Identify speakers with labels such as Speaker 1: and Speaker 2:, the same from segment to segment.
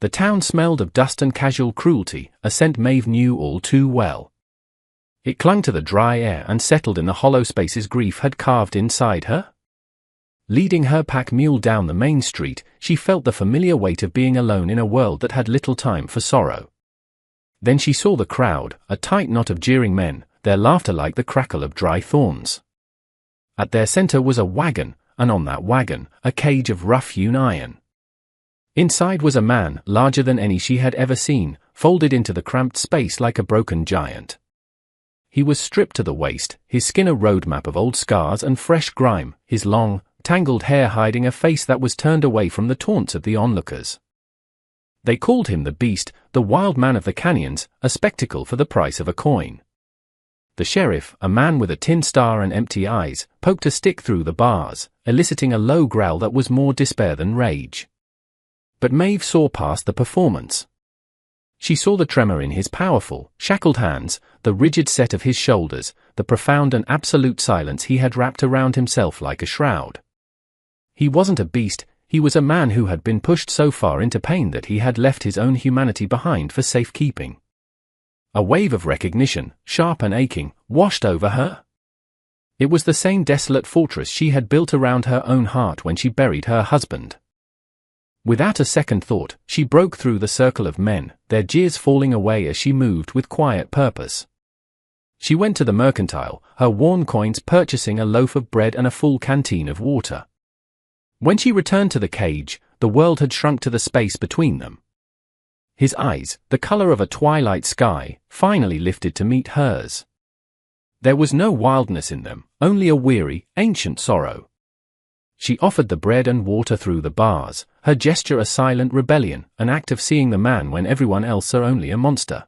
Speaker 1: The town smelled of dust and casual cruelty, a scent Maeve knew all too well. It clung to the dry air and settled in the hollow spaces grief had carved inside her. Leading her pack mule down the main street, she felt the familiar weight of being alone in a world that had little time for sorrow. Then she saw the crowd, a tight knot of jeering men, their laughter like the crackle of dry thorns. At their center was a wagon, and on that wagon, a cage of rough-hewn iron. Inside was a man, larger than any she had ever seen, folded into the cramped space like a broken giant. He was stripped to the waist, his skin a road map of old scars and fresh grime, his long, tangled hair hiding a face that was turned away from the taunts of the onlookers. They called him the Beast, the wild man of the canyons, a spectacle for the price of a coin. The sheriff, a man with a tin star and empty eyes, poked a stick through the bars, eliciting a low growl that was more despair than rage. But Maeve saw past the performance. She saw the tremor in his powerful, shackled hands, the rigid set of his shoulders, the profound and absolute silence he had wrapped around himself like a shroud. He wasn't a beast, he was a man who had been pushed so far into pain that he had left his own humanity behind for safekeeping. A wave of recognition, sharp and aching, washed over her. It was the same desolate fortress she had built around her own heart when she buried her husband. Without a second thought, she broke through the circle of men, their jeers falling away as she moved with quiet purpose. She went to the mercantile, her worn coins purchasing a loaf of bread and a full canteen of water. When she returned to the cage, the world had shrunk to the space between them. His eyes, the color of a twilight sky, finally lifted to meet hers. There was no wildness in them, only a weary, ancient sorrow. She offered the bread and water through the bars, her gesture a silent rebellion, an act of seeing the man when everyone else saw only a monster.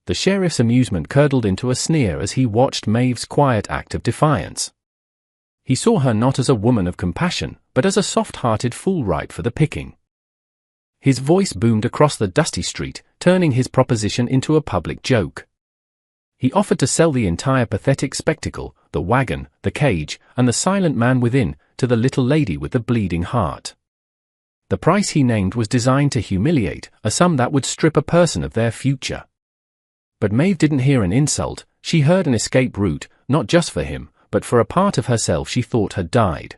Speaker 1: The sheriff's amusement curdled into a sneer as he watched Maeve's quiet act of defiance. He saw her not as a woman of compassion, but as a soft-hearted fool ripe for the picking. His voice boomed across the dusty street, turning his proposition into a public joke. He offered to sell the entire pathetic spectacle, the wagon, the cage, and the silent man within, to the little lady with the bleeding heart. The price he named was designed to humiliate, a sum that would strip a person of their future. But Maeve didn't hear an insult, she heard an escape route, not just for him, but for a part of herself she thought had died.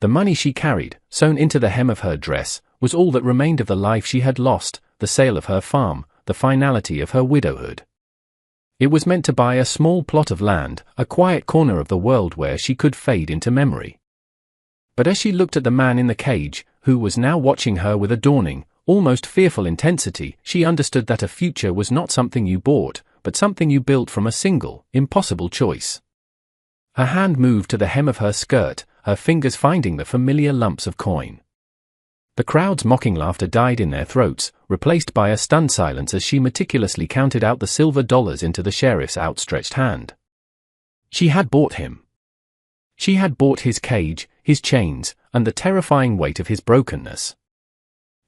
Speaker 1: The money she carried, sewn into the hem of her dress, was all that remained of the life she had lost, the sale of her farm, the finality of her widowhood. It was meant to buy a small plot of land, a quiet corner of the world where she could fade into memory. But as she looked at the man in the cage, who was now watching her with a dawning, almost fearful intensity, she understood that a future was not something you bought, but something you built from a single, impossible choice. Her hand moved to the hem of her skirt, her fingers finding the familiar lumps of coin. The crowd's mocking laughter died in their throats, replaced by a stunned silence as she meticulously counted out the silver dollars into the sheriff's outstretched hand. She had bought him. She had bought his cage, his chains, and the terrifying weight of his brokenness.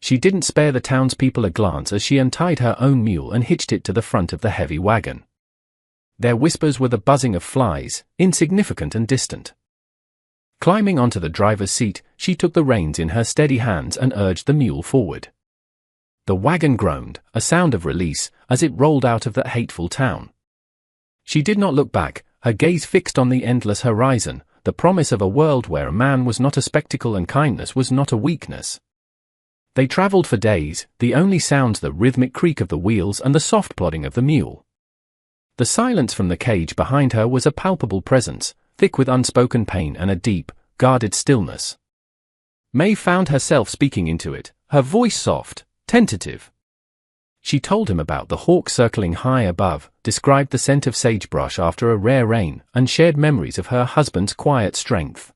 Speaker 1: She didn't spare the townspeople a glance as she untied her own mule and hitched it to the front of the heavy wagon. Their whispers were the buzzing of flies, insignificant and distant. Climbing onto the driver's seat, she took the reins in her steady hands and urged the mule forward. The wagon groaned, a sound of release, as it rolled out of that hateful town. She did not look back, her gaze fixed on the endless horizon, the promise of a world where a man was not a spectacle and kindness was not a weakness. They traveled for days, the only sounds the rhythmic creak of the wheels and the soft plodding of the mule. The silence from the cage behind her was a palpable presence, thick with unspoken pain and a deep, guarded stillness. Maeve found herself speaking into it, her voice soft, tentative. She told him about the hawk circling high above, described the scent of sagebrush after a rare rain, and shared memories of her husband's quiet strength.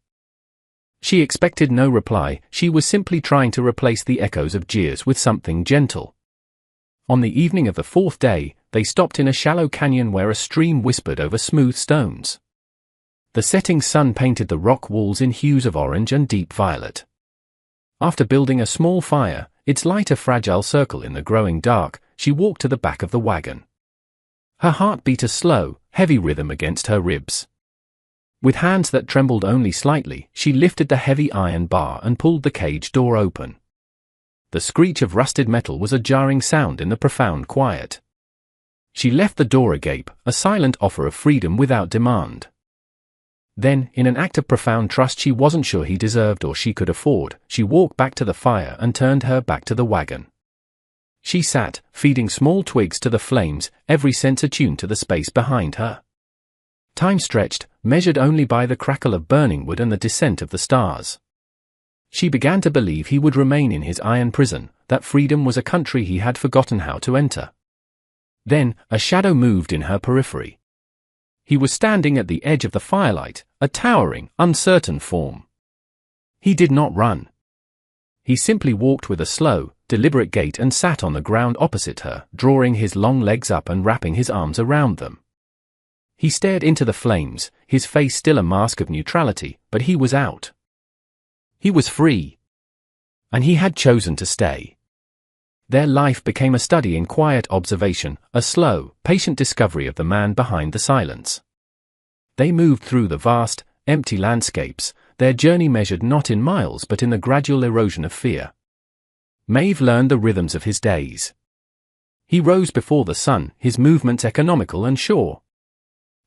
Speaker 1: She expected no reply, she was simply trying to replace the echoes of jeers with something gentle. On the evening of the fourth day, they stopped in a shallow canyon where a stream whispered over smooth stones. The setting sun painted the rock walls in hues of orange and deep violet. After building a small fire, its light a fragile circle in the growing dark, she walked to the back of the wagon. Her heart beat a slow, heavy rhythm against her ribs. With hands that trembled only slightly, she lifted the heavy iron bar and pulled the cage door open. the screech of rusted metal was a jarring sound in the profound quiet. She left the door agape, a silent offer of freedom without demand. Then, in an act of profound trust she wasn't sure he deserved or she could afford, she walked back to the fire and turned her back to the wagon. She sat, feeding small twigs to the flames, every sense attuned to the space behind her. Time stretched, measured only by the crackle of burning wood and the descent of the stars. She began to believe he would remain in his iron prison, that freedom was a country he had forgotten how to enter. Then, a shadow moved in her periphery. He was standing at the edge of the firelight, a towering, uncertain form. He did not run. He simply walked with a slow, deliberate gait and sat on the ground opposite her, drawing his long legs up and wrapping his arms around them. He stared into the flames, his face still a mask of neutrality, but he was out. He was free. And he had chosen to stay. Their life became a study in quiet observation, a slow, patient discovery of the man behind the silence. They moved through the vast, empty landscapes, their journey measured not in miles but in the gradual erosion of fear. Maeve learned the rhythms of his days. He rose before the sun, his movements economical and sure.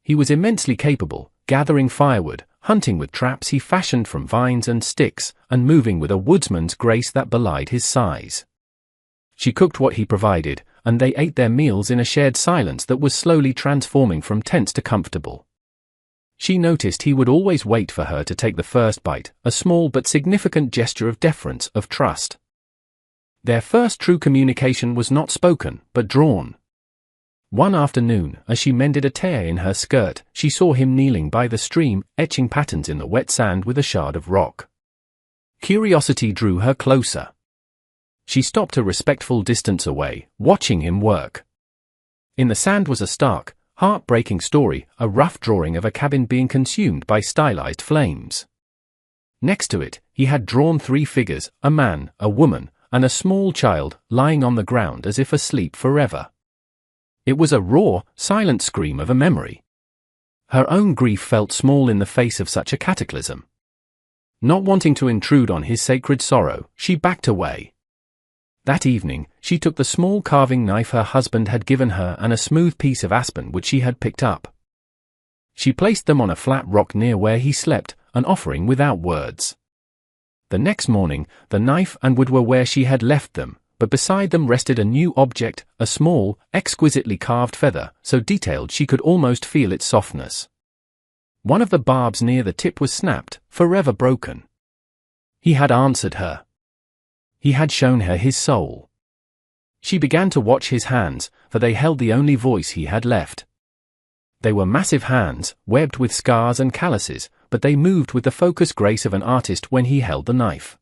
Speaker 1: He was immensely capable, gathering firewood, hunting with traps he fashioned from vines and sticks, and moving with a woodsman's grace that belied his size. She cooked what he provided, and they ate their meals in a shared silence that was slowly transforming from tense to comfortable. She noticed he would always wait for her to take the first bite, a small but significant gesture of deference, of trust. Their first true communication was not spoken, but drawn. One afternoon, as she mended a tear in her skirt, she saw him kneeling by the stream, etching patterns in the wet sand with a shard of rock. Curiosity drew her closer. She stopped a respectful distance away, watching him work. In the sand was a stark, heartbreaking story, a rough drawing of a cabin being consumed by stylized flames. Next to it, he had drawn 3 figures, a man, a woman, and a small child, lying on the ground as if asleep forever. It was a raw, silent scream of a memory. Her own grief felt small in the face of such a cataclysm. Not wanting to intrude on his sacred sorrow, she backed away. That evening, she took the small carving knife her husband had given her and a smooth piece of aspen which she had picked up. She placed them on a flat rock near where he slept, an offering without words. The next morning, the knife and wood were where she had left them, but beside them rested a new object, a small, exquisitely carved feather, so detailed she could almost feel its softness. One of the barbs near the tip was snapped, forever broken. He had answered her. He had shown her his soul. She began to watch his hands, for they held the only voice he had left. They were massive hands, webbed with scars and calluses, but they moved with the focused grace of an artist when he held the knife.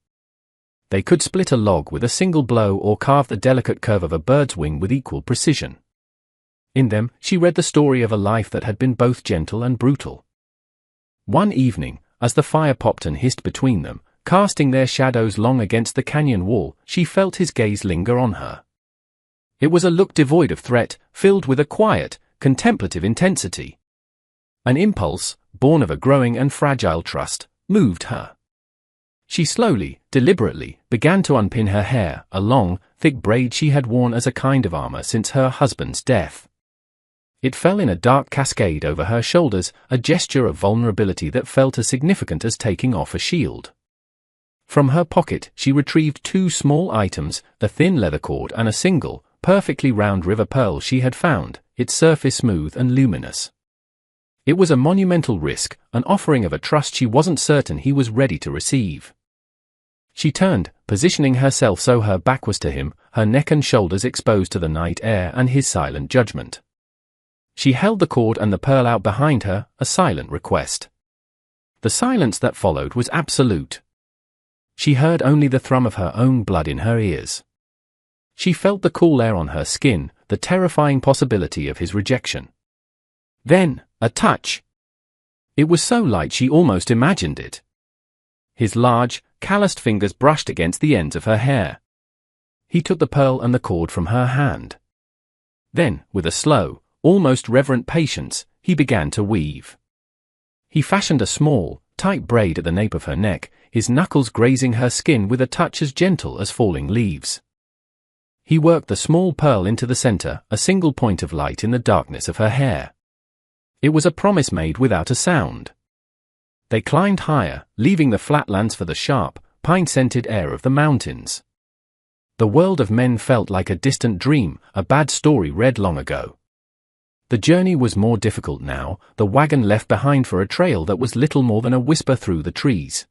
Speaker 1: They could split a log with a single blow or carve the delicate curve of a bird's wing with equal precision. In them, she read the story of a life that had been both gentle and brutal. One evening, as the fire popped and hissed between them, casting their shadows long against the canyon wall, she felt his gaze linger on her. It was a look devoid of threat, filled with a quiet, contemplative intensity. An impulse, born of a growing and fragile trust, moved her. She slowly, deliberately, began to unpin her hair, a long, thick braid she had worn as a kind of armor since her husband's death. It fell in a dark cascade over her shoulders, a gesture of vulnerability that felt as significant as taking off a shield. From her pocket, she retrieved 2 small items, the thin leather cord and a single, perfectly round river pearl she had found, its surface smooth and luminous. It was a monumental risk, an offering of a trust she wasn't certain he was ready to receive. She turned, positioning herself so her back was to him, her neck and shoulders exposed to the night air and his silent judgment. She held the cord and the pearl out behind her, a silent request. The silence that followed was absolute. She heard only the thrum of her own blood in her ears. She felt the cool air on her skin, the terrifying possibility of his rejection. Then, a touch. It was so light she almost imagined it. His large, calloused fingers brushed against the ends of her hair. He took the pearl and the cord from her hand. Then, with a slow, almost reverent patience, he began to weave. He fashioned a small, tight braid at the nape of her neck, his knuckles grazing her skin with a touch as gentle as falling leaves. He worked the small pearl into the center, a single point of light in the darkness of her hair. It was a promise made without a sound. They climbed higher, leaving the flatlands for the sharp, pine-scented air of the mountains. The world of men felt like a distant dream, a bad story read long ago. The journey was more difficult now, the wagon left behind for a trail that was little more than a whisper through the trees.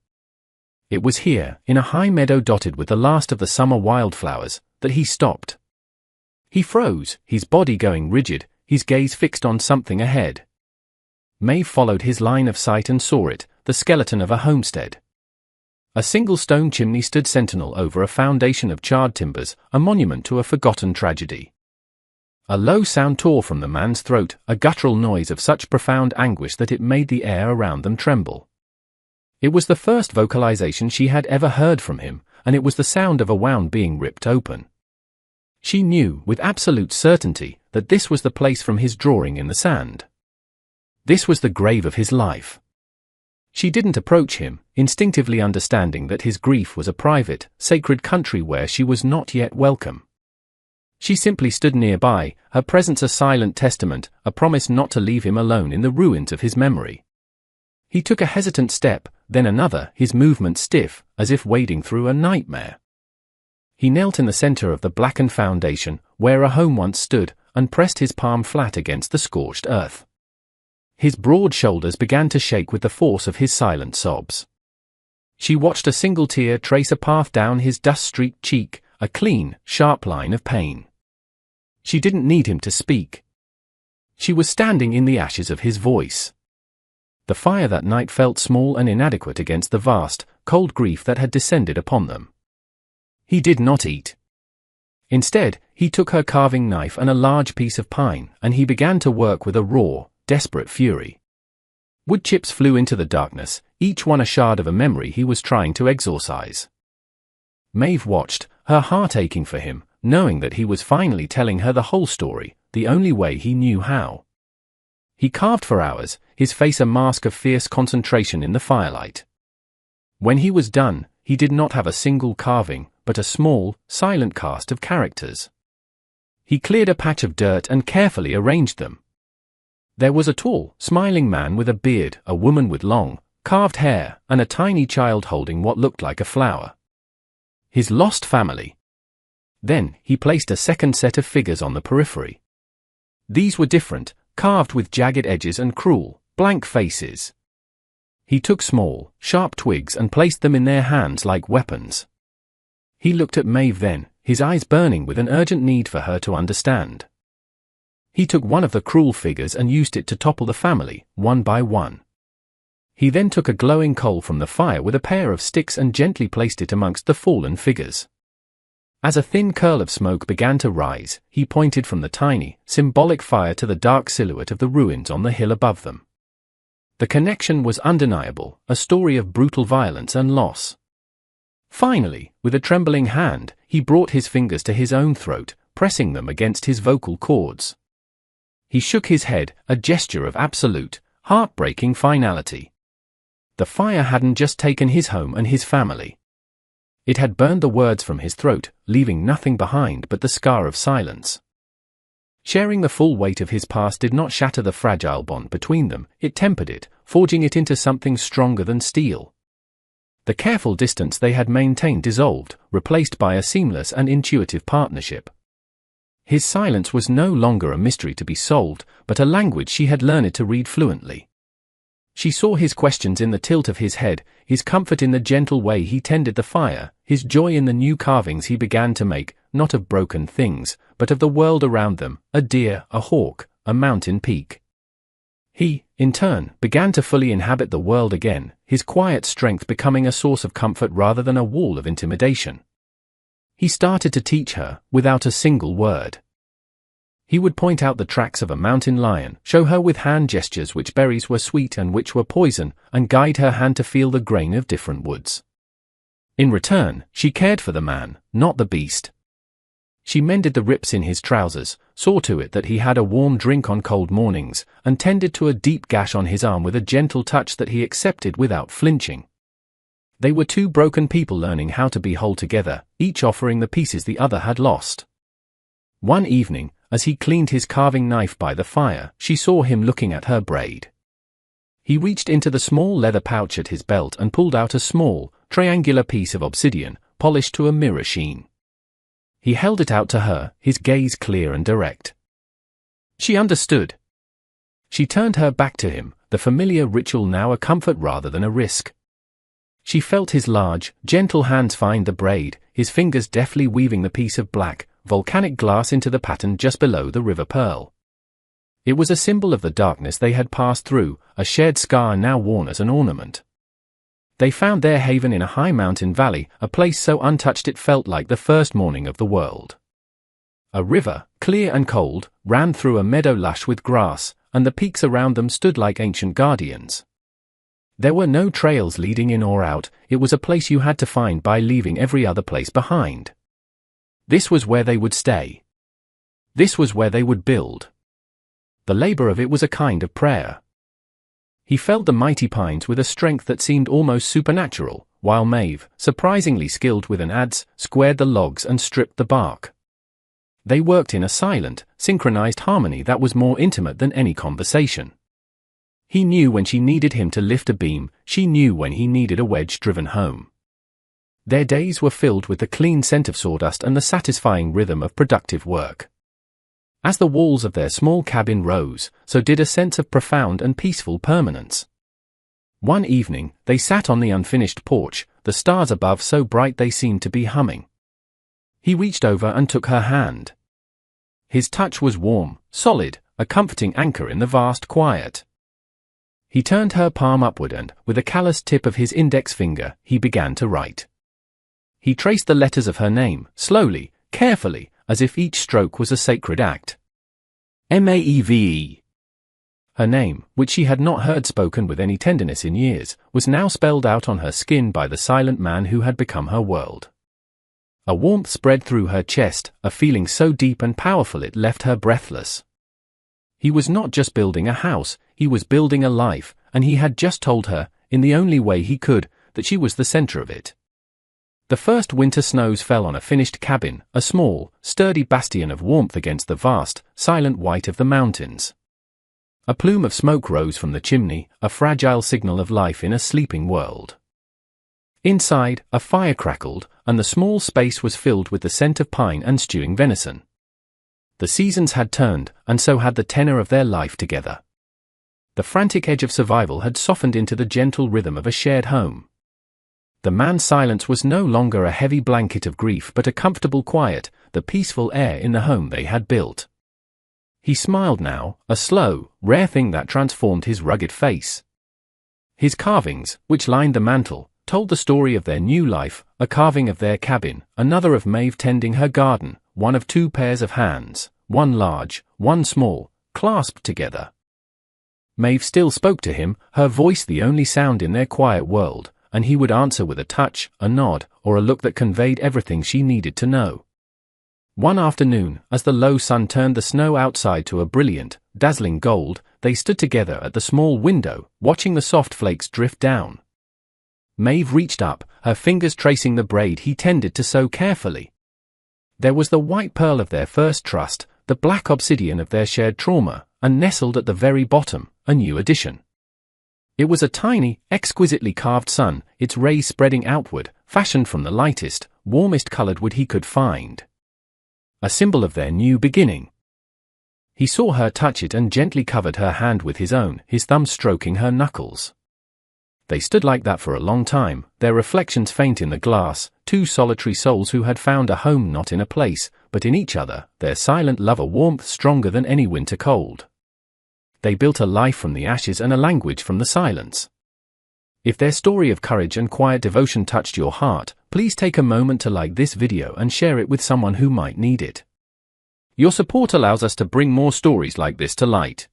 Speaker 1: It was here, in a high meadow dotted with the last of the summer wildflowers, that he stopped. He froze, his body going rigid, his gaze fixed on something ahead. Maeve followed his line of sight and saw it, the skeleton of a homestead. A single stone chimney stood sentinel over a foundation of charred timbers, a monument to a forgotten tragedy. A low sound tore from the man's throat, a guttural noise of such profound anguish that it made the air around them tremble. It was the first vocalization she had ever heard from him, and it was the sound of a wound being ripped open. She knew, with absolute certainty, that this was the place from his drawing in the sand. This was the grave of his life. She didn't approach him, instinctively understanding that his grief was a private, sacred country where she was not yet welcome. She simply stood nearby, her presence a silent testament, a promise not to leave him alone in the ruins of his memory. He took a hesitant step, then another, his movement stiff, as if wading through a nightmare. He knelt in the center of the blackened foundation, where a home once stood, and pressed his palm flat against the scorched earth. His broad shoulders began to shake with the force of his silent sobs. She watched a single tear trace a path down his dust-streaked cheek, a clean, sharp line of pain. She didn't need him to speak. She was standing in the ashes of his voice. The fire that night felt small and inadequate against the vast, cold grief that had descended upon them. He did not eat. Instead, he took her carving knife and a large piece of pine, and he began to work with a raw, desperate fury. Wood chips flew into the darkness, each one a shard of a memory he was trying to exorcise. Maeve watched, her heart aching for him, knowing that he was finally telling her the whole story, the only way he knew how. He carved for hours, his face a mask of fierce concentration in the firelight. When he was done, he did not have a single carving, but a small, silent cast of characters. He cleared a patch of dirt and carefully arranged them. There was a tall, smiling man with a beard, a woman with long, carved hair, and a tiny child holding what looked like a flower. His lost family. Then, he placed a second set of figures on the periphery. These were different, carved with jagged edges and cruel, blank faces. He took small, sharp twigs and placed them in their hands like weapons. He looked at Maeve then, his eyes burning with an urgent need for her to understand. He took one of the cruel figures and used it to topple the family, one by one. He then took a glowing coal from the fire with a pair of sticks and gently placed it amongst the fallen figures. As a thin curl of smoke began to rise, he pointed from the tiny, symbolic fire to the dark silhouette of the ruins on the hill above them. The connection was undeniable, a story of brutal violence and loss. Finally, with a trembling hand, he brought his fingers to his own throat, pressing them against his vocal cords. He shook his head, a gesture of absolute, heartbreaking finality. The fire hadn't just taken his home and his family. It had burned the words from his throat, leaving nothing behind but the scar of silence. Sharing the full weight of his past did not shatter the fragile bond between them, it tempered it, forging it into something stronger than steel. The careful distance they had maintained dissolved, replaced by a seamless and intuitive partnership. His silence was no longer a mystery to be solved, but a language she had learned to read fluently. She saw his questions in the tilt of his head, his comfort in the gentle way he tended the fire, his joy in the new carvings he began to make, not of broken things, but of the world around them, a deer, a hawk, a mountain peak. He, in turn, began to fully inhabit the world again, his quiet strength becoming a source of comfort rather than a wall of intimidation. He started to teach her, without a single word. He would point out the tracks of a mountain lion, show her with hand gestures which berries were sweet and which were poison, and guide her hand to feel the grain of different woods. In return, she cared for the man, not the beast. She mended the rips in his trousers, saw to it that he had a warm drink on cold mornings, and tended to a deep gash on his arm with a gentle touch that he accepted without flinching. They were two broken people learning how to be whole together, each offering the pieces the other had lost. One evening, as he cleaned his carving knife by the fire, she saw him looking at her braid. He reached into the small leather pouch at his belt and pulled out a small, triangular piece of obsidian, polished to a mirror sheen. He held it out to her, his gaze clear and direct. She understood. She turned her back to him, the familiar ritual now a comfort rather than a risk. She felt his large, gentle hands find the braid, his fingers deftly weaving the piece of black, volcanic glass into the pattern just below the river pearl. It was a symbol of the darkness they had passed through, a shared scar now worn as an ornament. They found their haven in a high mountain valley, a place so untouched it felt like the first morning of the world. A river, clear and cold, ran through a meadow lush with grass, and the peaks around them stood like ancient guardians. There were no trails leading in or out, it was a place you had to find by leaving every other place behind. This was where they would stay. This was where they would build. The labor of it was a kind of prayer. He felt the mighty pines with a strength that seemed almost supernatural, while Maeve, surprisingly skilled with an adze, squared the logs and stripped the bark. They worked in a silent, synchronized harmony that was more intimate than any conversation. He knew when she needed him to lift a beam, she knew when he needed a wedge driven home. Their days were filled with the clean scent of sawdust and the satisfying rhythm of productive work. As the walls of their small cabin rose, so did a sense of profound and peaceful permanence. One evening, they sat on the unfinished porch, the stars above so bright they seemed to be humming. He reached over and took her hand. His touch was warm, solid, a comforting anchor in the vast quiet. He turned her palm upward and, with a calloused tip of his index finger, he began to write. He traced the letters of her name, slowly, carefully, as if each stroke was a sacred act. Maeve. Her name, which she had not heard spoken with any tenderness in years, was now spelled out on her skin by the silent man who had become her world. A warmth spread through her chest, a feeling so deep and powerful it left her breathless. He was not just building a house, he was building a life, and he had just told her, in the only way he could, that she was the center of it. The first winter snows fell on a finished cabin, a small, sturdy bastion of warmth against the vast, silent white of the mountains. A plume of smoke rose from the chimney, a fragile signal of life in a sleeping world. Inside, a fire crackled, and the small space was filled with the scent of pine and stewing venison. The seasons had turned, and so had the tenor of their life together. The frantic edge of survival had softened into the gentle rhythm of a shared home. The man's silence was no longer a heavy blanket of grief but a comfortable quiet, the peaceful air in the home they had built. He smiled now, a slow, rare thing that transformed his rugged face. His carvings, which lined the mantel, told the story of their new life, a carving of their cabin, another of Maeve tending her garden, one of two pairs of hands, one large, one small, clasped together. Maeve still spoke to him, her voice the only sound in their quiet world, and he would answer with a touch, a nod, or a look that conveyed everything she needed to know. One afternoon, as the low sun turned the snow outside to a brilliant, dazzling gold, they stood together at the small window, watching the soft flakes drift down. Maeve reached up, her fingers tracing the braid he tended to so carefully. There was the white pearl of their first trust, the black obsidian of their shared trauma, and nestled at the very bottom, a new addition. It was a tiny, exquisitely carved sun, its rays spreading outward, fashioned from the lightest, warmest colored wood he could find. A symbol of their new beginning. He saw her touch it and gently covered her hand with his own, his thumb stroking her knuckles. They stood like that for a long time, their reflections faint in the glass, two solitary souls who had found a home not in a place, but in each other, their silent love a warmth stronger than any winter cold. They built a life from the ashes and a language from the silence. If their story of courage and quiet devotion touched your heart, please take a moment to like this video and share it with someone who might need it. Your support allows us to bring more stories like this to light.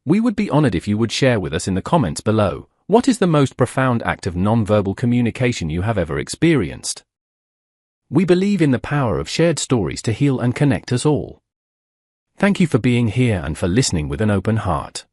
Speaker 1: We would be honored if you would share with us in the comments below, what is the most profound act of nonverbal communication you have ever experienced? We believe in the power of shared stories to heal and connect us all. Thank you for being here and for listening with an open heart.